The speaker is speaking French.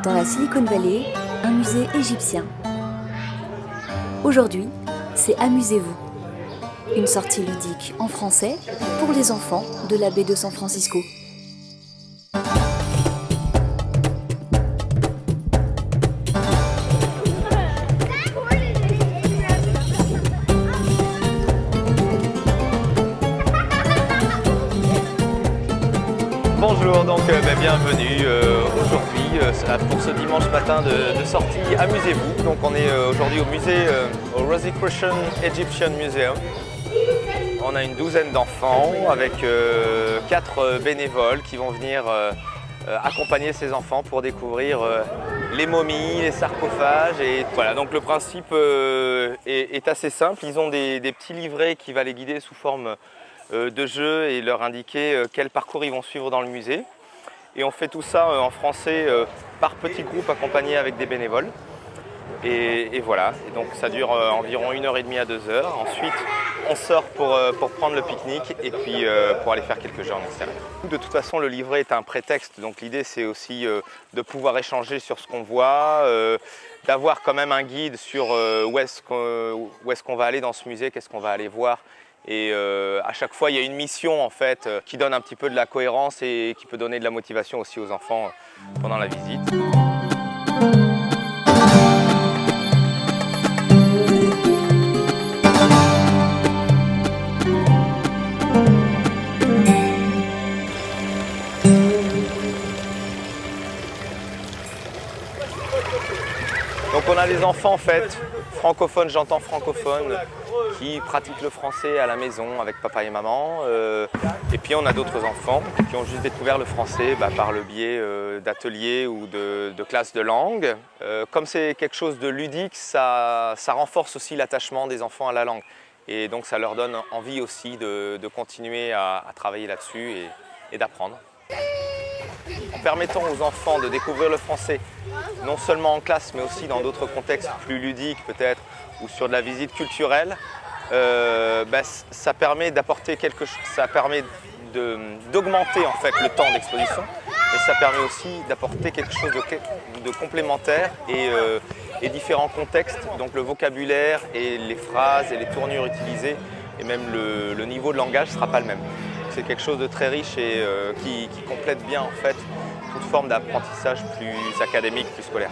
Dans la Silicon Valley, un musée égyptien. Aujourd'hui, c'est Amusez-vous. Une sortie ludique en français pour les enfants de la baie de San Francisco. Bonjour, donc bienvenue aujourd'hui pour ce dimanche matin de sortie Amusez-vous. Donc on est aujourd'hui au musée, au Rosicrucian Egyptian Museum. On a une douzaine d'enfants avec 4 bénévoles qui vont venir accompagner ces enfants pour découvrir les momies, les sarcophages. Et voilà, donc le principe est assez simple. Ils ont des petits livrets qui vont les guider sous forme de jeu et leur indiquer quel parcours ils vont suivre dans le musée. Et on fait tout ça en français par petits groupes accompagnés avec des bénévoles. Et voilà, et donc ça dure environ 1h30 à 2h. Ensuite, on sort pour prendre le pique-nique et puis pour aller faire quelques jeux en extérieur. De toute façon, le livret est un prétexte, donc l'idée c'est aussi de pouvoir échanger sur ce qu'on voit, d'avoir quand même un guide sur où est-ce qu'on va aller dans ce musée, qu'est-ce qu'on va aller voir. Et à chaque fois, il y a une mission en fait qui donne un petit peu de la cohérence et qui peut donner de la motivation aussi aux enfants pendant la visite. Donc on a des enfants en fait francophones, j'entends francophones, qui pratiquent le français à la maison avec papa et maman. Et puis on a d'autres enfants qui ont juste découvert le français par le biais d'ateliers ou de classes de langue. Comme c'est quelque chose de ludique, ça renforce aussi l'attachement des enfants à la langue. Et donc ça leur donne envie aussi de continuer à travailler là-dessus et d'apprendre. En permettant aux enfants de découvrir le français, non seulement en classe, mais aussi dans d'autres contextes plus ludiques peut-être, ou sur de la visite culturelle, ça permet d'apporter quelque chose, ça permet d'augmenter en fait le temps d'exposition, mais ça permet aussi d'apporter quelque chose de complémentaire et différents contextes, donc le vocabulaire et les phrases et les tournures utilisées, et même le niveau de langage ne sera pas le même. C'est quelque chose de très riche et qui complète bien en fait toute forme d'apprentissage plus académique, plus scolaire.